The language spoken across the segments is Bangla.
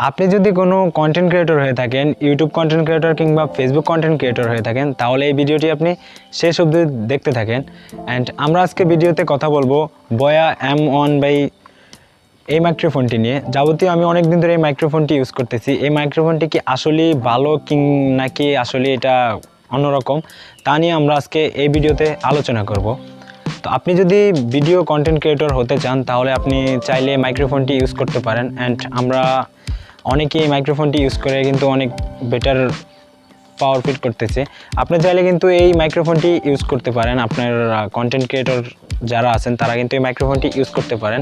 আপনি যদি কোনো কন্টেন্ট ক্রিয়েটর হয়ে থাকেন, ইউটিউব কন্টেন্ট ক্রিয়েটর কিংবা ফেসবুক কন্টেন্ট ক্রিয়েটর হয়ে থাকেন, তাহলে এই ভিডিওটি আপনি শেষ অবধি দেখতে থাকেন। অ্যান্ড আমরা আজকে ভিডিওতে কথা বলবো বয়া M1 বাই এই মাইক্রোফোনটি নিয়ে। যাবতীয় আমি অনেক দিন ধরে এই মাইক্রোফোনটি ইউজ করতেছি। এই মাইক্রোফোনটি কি আসলেই ভালো নাকি আসলে এটা অন্যরকম, তা নিয়ে আমরা আজকে এই ভিডিওতে আলোচনা করব। তো আপনি যদি ভিডিও কন্টেন্ট ক্রিয়েটর হতে চান তাহলে আপনি চাইলে মাইক্রোফোনটি ইউজ করতে পারেন। অ্যান্ড আমরা অনেকেই মাইক্রোফোনটি ইউজ করে কিন্তু অনেক বেটার পাওয়ার ফিট করতেছে। আপনি চাইলে কিন্তু এই মাইক্রোফোনটি ইউজ করতে পারেন। আপনার কন্টেন্ট ক্রিয়েটর যারা আছেন তারা কিন্তু এই মাইক্রোফোনটি ইউজ করতে পারেন।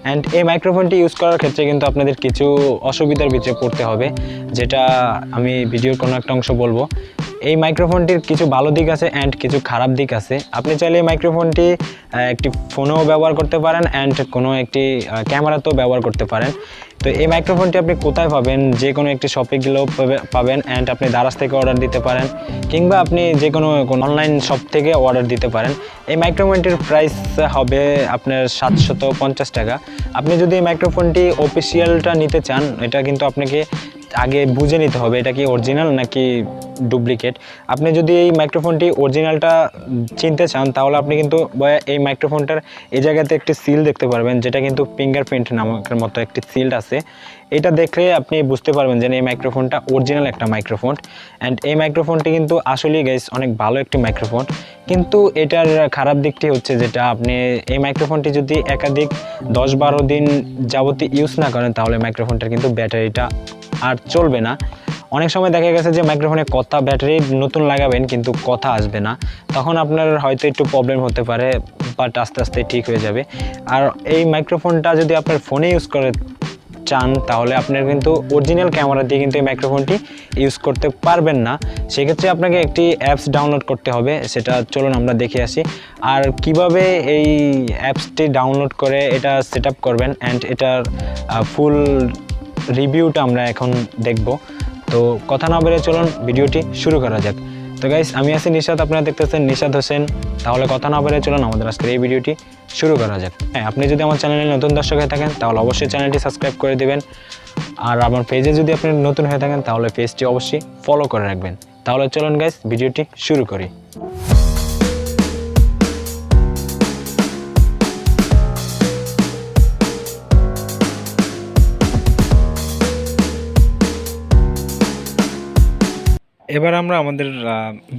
অ্যান্ড এই মাইক্রোফোনটি ইউজ করার ক্ষেত্রে কিন্তু আপনাদের কিছু অসুবিধার ভিতরে পড়তে হবে, যেটা আমি ভিডিওর কোনো একটা অংশ বলবো। এই মাইক্রোফোনটির কিছু ভালো দিক আছে অ্যান্ড কিছু খারাপ দিক আছে। আপনি চাইলে এই মাইক্রোফোনটি একটি ফোনেও ব্যবহার করতে পারেন অ্যান্ড কোনো একটি ক্যামেরাতেও ব্যবহার করতে পারেন। তো এই মাইক্রোফোনটি আপনি কোথায় পাবেন? যে কোনো একটি শপে গেলেও পাবেন। অ্যান্ড আপনি দারাজ থেকে অর্ডার দিতে পারেন কিংবা আপনি যে কোনো অনলাইন শপ থেকে অর্ডার দিতে পারেন। এই মাইক্রোফোনটির প্রাইস হবে আপনার 750 টাকা। আপনি যদি এই মাইক্রোফোনটি অফিসিয়ালটা নিতে চান, এটা কিন্তু আপনাকে আগে বুঝে নিতে হবে এটা কি অরিজিনাল নাকি ডুপ্লিকেট। আপনি যদি এই মাইক্রোফোনটি অরিজিনালটা চিনতে চান তাহলে আপনি কিন্তু এই মাইক্রোফোনটার এই জায়গাতে একটি সিল দেখতে পারবেন, যেটা কিন্তু ফিঙ্গারপ্রিন্ট নামকের মতো একটি সিল আছে। এটা দেখলে আপনি বুঝতে পারবেন যে এই মাইক্রোফোনটা অরিজিনাল একটা মাইক্রোফোন। অ্যান্ড এই মাইক্রোফোনটি কিন্তু আসলেই গাইস অনেক ভালো একটি মাইক্রোফোন। কিন্তু এটার খারাপ দিকটি হচ্ছে যেটা আপনি এই মাইক্রোফোনটি যদি একাধিক 10-12 দিন যাবতীয় ইউজ না করেন তাহলে মাইক্রোফোনটার কিন্তু ব্যাটারিটা আর চলবে না। অনেক সময় দেখা গেছে যে মাইক্রোফোনে কথা ব্যাটারি নতুন লাগাবেন কিন্তু কথা আসবে না, তখন আপনার হয়তো একটু প্রবলেম হতে পারে, বাট আস্তে আস্তে ঠিক হয়ে যাবে। আর এই মাইক্রোফোনটা যদি আপনার ফোনে ইউজ করে চান তাহলে আপনার কিন্তু অরিজিনাল ক্যামেরা দিয়ে কিন্তু এই মাইক্রোফোনটি ইউজ করতে পারবেন না। সেক্ষেত্রে আপনাকে একটি অ্যাপস ডাউনলোড করতে হবে, সেটা চলুন আমরা দেখে আসি। আর কিভাবে এই অ্যাপসটি ডাউনলোড করে এটা সেট আপ করবেন অ্যান্ড এটার ফুল রিভিউটা আমরা এখন দেখব। তো কথা না বলে চলুন ভিডিওটি শুরু করা যাক। তো গাইস, আমি আছি নিশাদ, আপনারা দেখতেছেন নিশাদ হোসেন। তাহলে কথা না বলে চলুন আমাদের আজকের এই ভিডিওটি শুরু করা যাক। হ্যাঁ, আপনি যদি আমার চ্যানেলে নতুন দর্শক হয়ে থাকেন তাহলে অবশ্যই চ্যানেলটি সাবস্ক্রাইব করে দেবেন। আর আমার পেজে যদি আপনি নতুন হয়ে থাকেন তাহলে পেজটি অবশ্যই ফলো করে রাখবেন। তাহলে চলুন গাইস ভিডিওটি শুরু করি। এবার আমরা আমাদের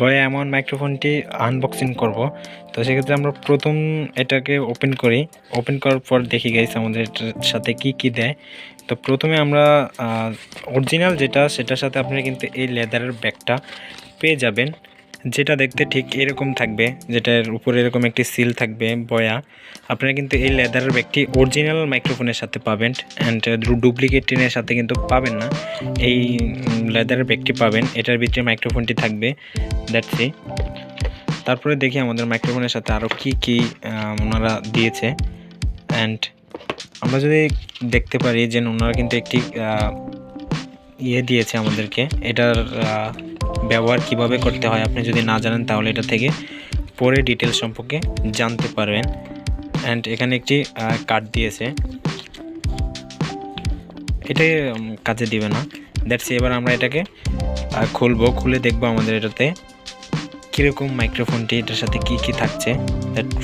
বয়া M1 মাইক্রোফোনটি আনবক্সিং করব। তো সেক্ষেত্রে আমরা প্রথম এটাকে ওপেন করি। ওপেন করার পর দেখি গাইস আমাদের এটার সাথে কি দেয়। তো প্রথমে আমরা অরিজিনাল যেটা সেটার সাথে আপনারা কিন্তু এই লেদারের ব্যাগটা পেয়ে যাবেন, যেটা দেখতে ঠিক এরকম থাকবে, যেটার উপরে এরকম একটি সিল থাকবে বয়া। আপনারা কিন্তু এই লেদারের ব্যাগটি অরিজিনাল মাইক্রোফোনের সাথে পাবেন অ্যান্ড ডুপ্লিকেট টিনের সাথে কিন্তু পাবেন না। এই লেদারের ব্যাগটি পাবেন, এটার ভিতরে মাইক্রোফোনটি থাকবে। That's it. তারপরে দেখি আমাদের মাইক্রোফোনের সাথে আরও কি ওনারা দিয়েছে। অ্যান্ড আমরা যদি দেখতে পারি যে ওনারা কিন্তু একটি দিয়েছে আমাদেরকে, এটার ব্যবহার কিভাবে করতে হয় আপনি যদি না জানেন তাহলে এটা থেকে পরে ডিটেলস সম্পর্কে জানতে পারবেন। অ্যান্ড এখানে একটি কার্ড দিয়েছে, এটা কাজে দিবে না। দ্যাটস এবার আমরা এটাকে খুলবো, খুলে দেখবো আমাদের এটাতে কীরকম মাইক্রোফোনটি, এটার সাথে কি থাকছে।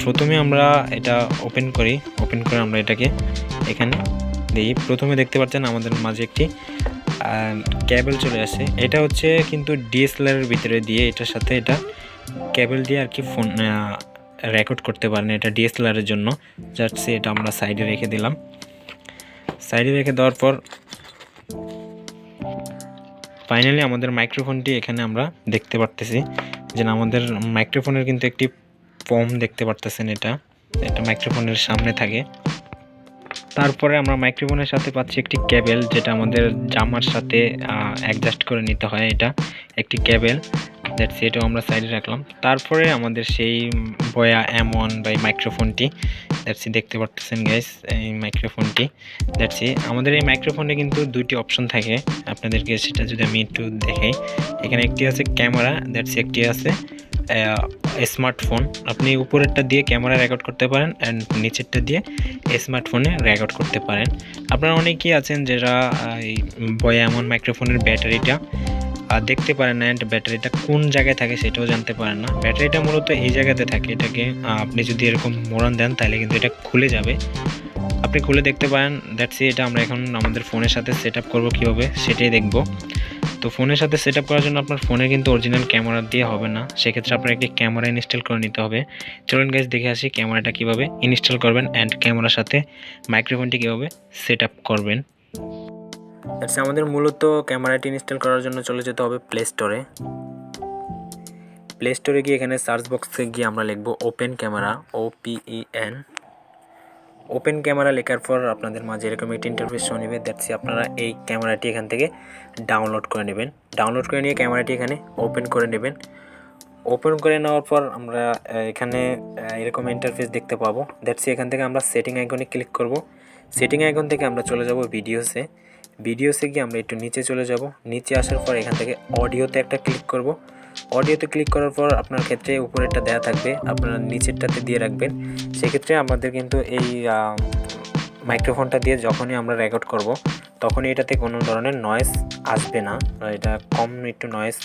প্রথমে আমরা এটা ওপেন করে আমরা এটাকে এখানে দিই। প্রথমে দেখতে পাচ্ছেন আমাদের মাঝে একটি কেবল চলে আসে। এটা হচ্ছে কিন্তু ডিএসএলআরের ভিতরে দিয়ে, এটার সাথে এটা কেবল দিয়ে আর কি ফোন রেকর্ড করতে পারেন। এটা ডিএসএলআরের জন্য। যাচ্ছে এটা আমরা সাইডে রেখে দিলাম। সাইডে রেখে দেওয়ার পর ফাইনালি আমাদের মাইক্রোফোনটি এখানে আমরা দেখতে পারতেছি যে আমাদের মাইক্রোফোনের কিন্তু একটি ফর্ম দেখতে পারতেছেন। এটা মাইক্রোফোনের সামনে থাকে। তারপরে আমরা মাইক্রোফোনের সাথে পাচ্ছি একটি কেবল, যেটা আমাদের জামার সাথে অ্যাডজাস্ট করে নিতে হয়। এটা একটি কেবল। দ্যাটস এটাও আমরা সাইডে রাখলাম। তারপরে আমাদের সেই বয়া M1 বাই মাইক্রোফোনটি দ্যাটস দেখতে পারতেছেন গাইস, এই মাইক্রোফোনটি। দ্যাটস আমাদের এই মাইক্রোফোনে কিন্তু দুইটি অপশন থাকে আপনাদেরকে, সেটা যদি আমি একটু দেখাই। এখানে একটি আছে ক্যামেরা, দ্যাটস একটি আছে স্মার্টফোন, আপনি উপরেরটা দিয়ে ক্যামেরা রেকর্ড করতে পারেন অ্যান্ড নিচেরটা দিয়ে স্মার্টফোনে রেকর্ড করতে পারেন। আপনারা অনেকেই আছেন যারা এই বয়া এমন মাইক্রোফোনের ব্যাটারিটা দেখতে পারেন না অ্যান্ড ব্যাটারিটা কোন জায়গায় থাকে সেটাও জানতে পারেন না। ব্যাটারিটা মূলত এই জায়গাতে থাকে, এটাকে আপনি যদি এরকম মোড়ান দেন তাহলে কিন্তু এটা খুলে যাবে, আপনি খুলে দেখতে পারেন। দ্যাটস এটা আমরা এখন আমাদের ফোনের সাথে সেট আপ করবো কীভাবে সেটাই দেখব। তো ফোনের সাথে সেট আপ করার জন্য আপনার ফোনে কিন্তু অরিজিনাল ক্যামেরা দিয়ে হবে না, সেক্ষেত্রে আপনার একটি ক্যামেরা ইনস্টল করে নিতে হবে। চলুন গাইস দেখে আসি ক্যামেরাটা কীভাবে ইনস্টল করবেন অ্যান্ড ক্যামেরার সাথে মাইক্রোফোনটি কীভাবে সেট আপ করবেন। আচ্ছা, আমাদের মূলত ক্যামেরাটি ইনস্টল করার জন্য চলে যেতে হবে প্লে স্টোরে। প্লে স্টোরে গিয়ে এখানে সার্চ বক্সে গিয়ে আমরা লিখব open camera, OPEN। Open camera লেখার পর আপনাদের মাঝে এরকম একটি ইন্টারফেস শো নেবে। দ্যাটস আপনারা এই ক্যামেরাটি এখান থেকে ডাউনলোড করে নেবেন। ডাউনলোড করে নিয়ে ক্যামেরাটি এখানে ওপেন করে নেবেন। ওপেন করে নেওয়ার পর আমরা এখানে এরকম ইন্টারফেস দেখতে পাবো। দ্যাটস এখান থেকে আমরা সেটিং আইকনে ক্লিক করব। সেটিং আইকন থেকে আমরা চলে যাব ভিডিওসে। ভিডিওসে গিয়ে আমরা একটু নিচে চলে যাব। নিচে আসার পর এখান থেকে অডিওতে একটা ক্লিক করব। অডিওতে ক্লিক করার পর আপনার ক্ষেত্রে উপরেরটা দেওয়া থাকবে, আপনারা নিচেরটাতে দিয়ে রাখবেন। সেক্ষেত্রে আমাদের কিন্তু এই মাইক্রোফোনটা দিয়ে যখনই আমরা রেকর্ড করব তখনই এটাতে কোনো ধরনের নয়েজ আসবে না, এটা কম একটু নয়েজ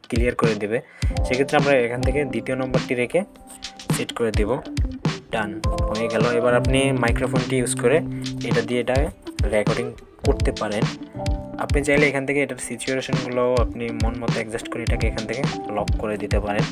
ক্লিয়ার করে দেবে। সেক্ষেত্রে আমরা এখান থেকে দ্বিতীয় নম্বরটি রেখে সেট করে দেব। ডান হয়ে গেল। এবার আপনি মাইক্রোফোনটি ইউজ করে এটা দিয়ে এটা রেকর্ডিং করতে পারেন। আপনি চাইলে এখান থেকে এটার সিচুয়েশনগুলো আপনি মন মতো অ্যাডজাস্ট করে এটাকে এখান থেকে লক করে দিতে পারেন।